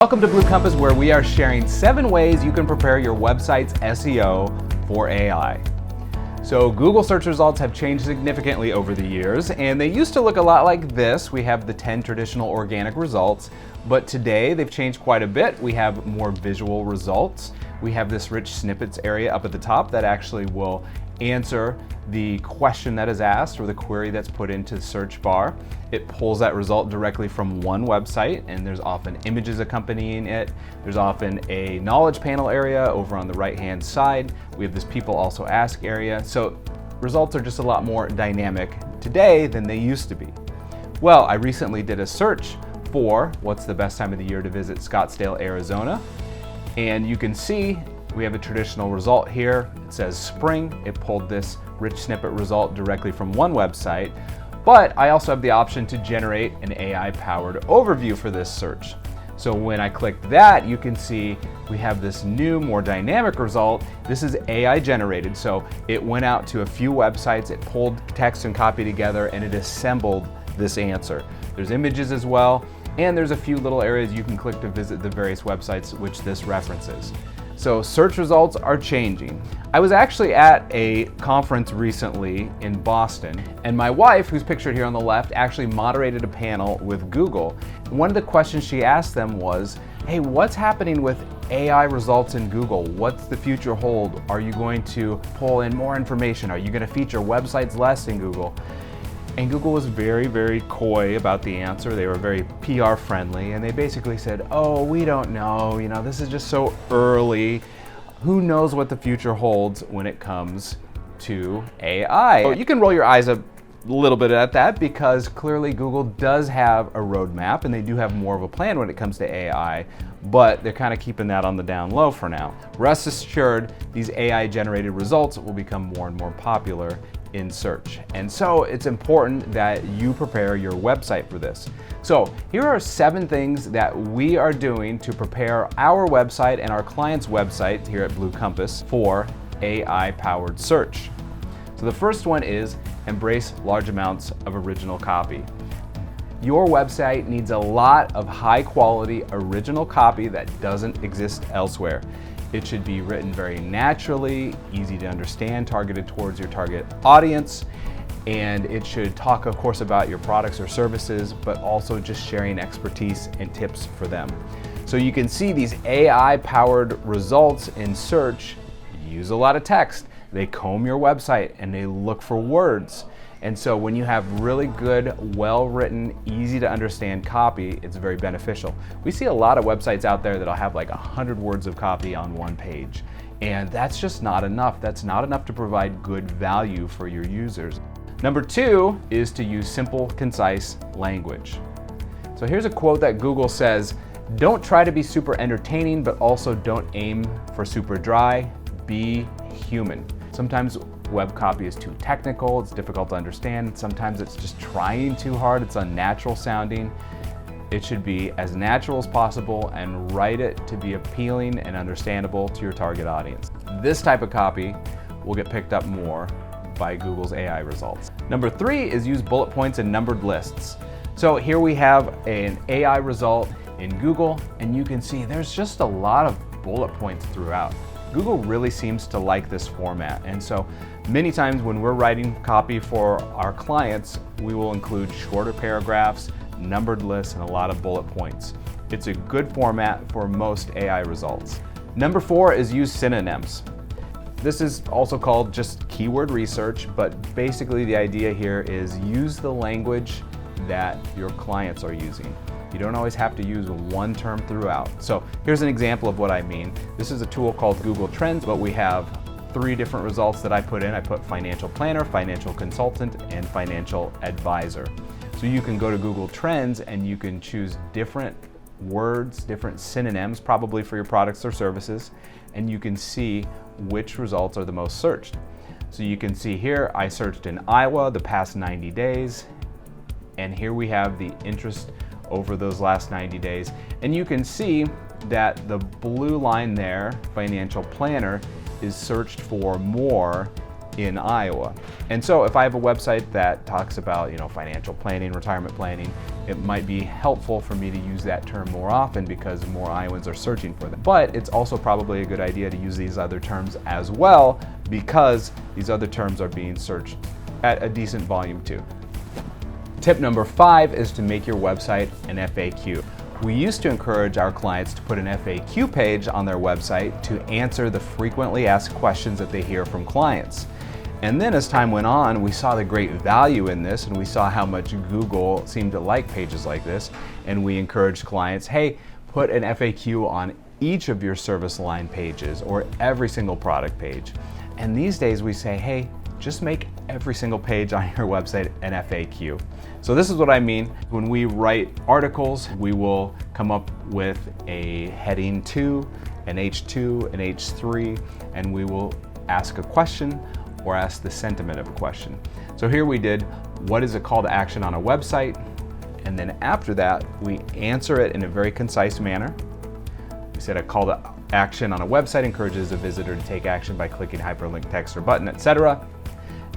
Welcome to Blue Compass, where we are sharing 7 ways you can prepare your website's SEO for AI. So Google search results have changed significantly over the years, and they used to look a lot like this. We have the 10 traditional organic results, but today they've changed quite a bit. We have more visual results. We have this rich snippets area up at the top that actually will answer the question that is asked or the query that's put into the search bar. It pulls that result directly from one website, and there's often images accompanying it. There's often a knowledge panel area over on the right-hand side. We have this people also ask area. So results are just a lot more dynamic today than they used to be. Well, I recently did a search for what's the best time of the year to visit Scottsdale, Arizona. And you can see we have a traditional result here. It says spring. It pulled this rich snippet result directly from one website. But I also have the option to generate an AI-powered overview for this search. So when I click that, you can see we have this new, more dynamic result. This is AI generated, so it went out to a few websites, it pulled text and copy together, and it assembled this answer. There's images as well, and there's a few little areas you can click to visit the various websites which this references. So search results are changing. I was actually at a conference recently in Boston, and my wife, who's pictured here on the left, actually moderated a panel with Google. One of the questions she asked them was, hey, what's happening with AI results in Google? What's the future hold? Are you going to pull in more information? Are you going to feature websites less in Google? And Google was very, very coy about the answer. They were very PR friendly, and they basically said, oh, we don't know, this is just so early. Who knows what the future holds when it comes to AI? So you can roll your eyes a little bit at that, because clearly Google does have a roadmap, and they do have more of a plan when it comes to AI, but they're kind of keeping that on the down low for now. Rest assured, these AI generated results will become more and more popular in search. And so it's important that you prepare your website for this. So here are 7 things that we are doing to prepare our website and our client's website here at Blue Compass for AI-powered search. So the first one is embrace large amounts of original copy. Your website needs a lot of high-quality original copy that doesn't exist elsewhere. It should be written very naturally, easy to understand, targeted towards your target audience, and it should talk, of course, about your products or services, but also just sharing expertise and tips for them. So you can see these AI-powered results in search use a lot of text. They comb your website and they look for words. And so when you have really good, well-written, easy to understand copy, it's very beneficial. We see a lot of websites out there that'll have like 100 words of copy on one page. And that's just not enough. That's not enough to provide good value for your users. Number 2 is to use simple, concise language. So here's a quote that Google says, "Don't try to be super entertaining, but also don't aim for super dry. Be human." Sometimes web copy is too technical, it's difficult to understand. Sometimes it's just trying too hard, it's unnatural sounding. It should be as natural as possible and write it to be appealing and understandable to your target audience. This type of copy will get picked up more by Google's AI results. Number 3 is use bullet points and numbered lists. So here we have an AI result in Google, and you can see there's just a lot of bullet points throughout. Google really seems to like this format, and so many times when we're writing copy for our clients, we will include shorter paragraphs, numbered lists, and a lot of bullet points. It's a good format for most AI results. Number 4 is use synonyms. This is also called just keyword research, but basically the idea here is use the language that your clients are using. You don't always have to use one term throughout. So here's an example of what I mean. This is a tool called Google Trends, but we have 3 different results that I put in. I put financial planner, financial consultant, and financial advisor. So you can go to Google Trends and you can choose different words, different synonyms, probably for your products or services, and you can see which results are the most searched. So you can see here, I searched in Iowa the past 90 days, and here we have the interest over those last 90 days. And you can see that the blue line there, financial planner, is searched for more in Iowa. And so if I have a website that talks about, financial planning, retirement planning, it might be helpful for me to use that term more often because more Iowans are searching for them. But it's also probably a good idea to use these other terms as well because these other terms are being searched at a decent volume too. Tip number 5 is to make your website an FAQ. We used to encourage our clients to put an FAQ page on their website to answer the frequently asked questions that they hear from clients. And then as time went on, we saw the great value in this and we saw how much Google seemed to like pages like this. And we encouraged clients, hey, put an FAQ on each of your service line pages or every single product page. And these days we say, hey, just make every single page on your website an FAQ. So this is what I mean. When we write articles, we will come up with a heading 2, an H2, an H3, and we will ask a question or ask the sentiment of a question. So here we did, what is a call to action on a website? And then after that, we answer it in a very concise manner. We said a call to action on a website encourages a visitor to take action by clicking hyperlink text or button, etc.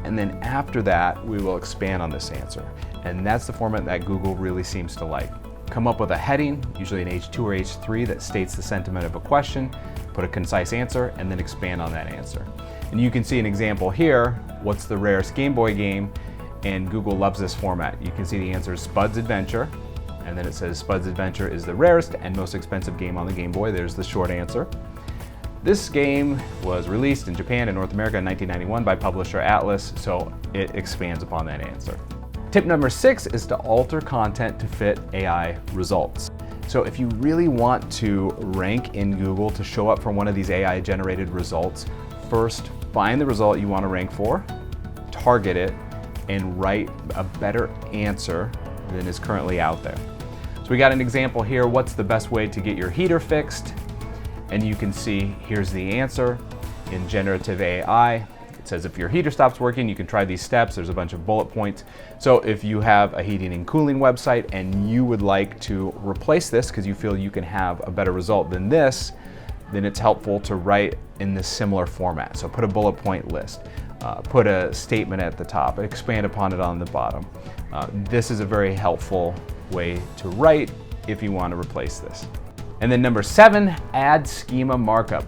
And then after that, we will expand on this answer. And that's the format that Google really seems to like. Come up with a heading, usually an H2 or H3, that states the sentiment of a question, put a concise answer, and then expand on that answer. And you can see an example here, what's the rarest Game Boy game? And Google loves this format. You can see the answer is Spud's Adventure, and then it says Spud's Adventure is the rarest and most expensive game on the Game Boy. There's the short answer. This game was released in Japan and North America in 1991 by publisher Atlas, so it expands upon that answer. Tip number 6 is to alter content to fit AI results. So if you really want to rank in Google to show up for one of these AI generated results, first find the result you want to rank for, target it, and write a better answer than is currently out there. So we got an example here, what's the best way to get your heater fixed? And you can see here's the answer in generative AI. It says if your heater stops working, you can try these steps. There's a bunch of bullet points. So if you have a heating and cooling website and you would like to replace this because you feel you can have a better result than this, then it's helpful to write in this similar format. So put a bullet point list, put a statement at the top, expand upon it on the bottom. This is a very helpful way to write if you want to replace this. And then number 7, add schema markup.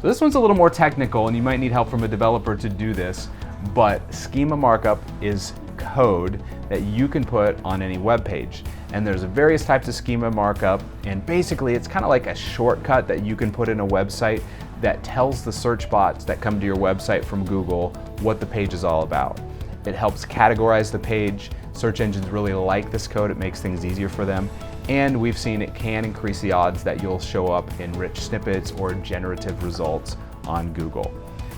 So this one's a little more technical and you might need help from a developer to do this, but schema markup is code that you can put on any web page. And there's various types of schema markup, and basically it's kind of like a shortcut that you can put in a website that tells the search bots that come to your website from Google what the page is all about. It helps categorize the page. Search engines really like this code. It makes things easier for them. And we've seen it can increase the odds that you'll show up in rich snippets or generative results on Google.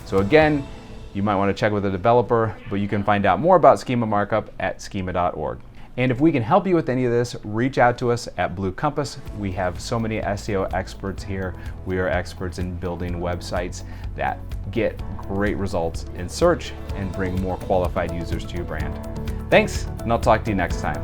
So again, you might want to check with a developer, but you can find out more about schema markup at schema.org. And if we can help you with any of this, reach out to us at Blue Compass. We have so many SEO experts here. We are experts in building websites that get great results in search and bring more qualified users to your brand. Thanks, and I'll talk to you next time.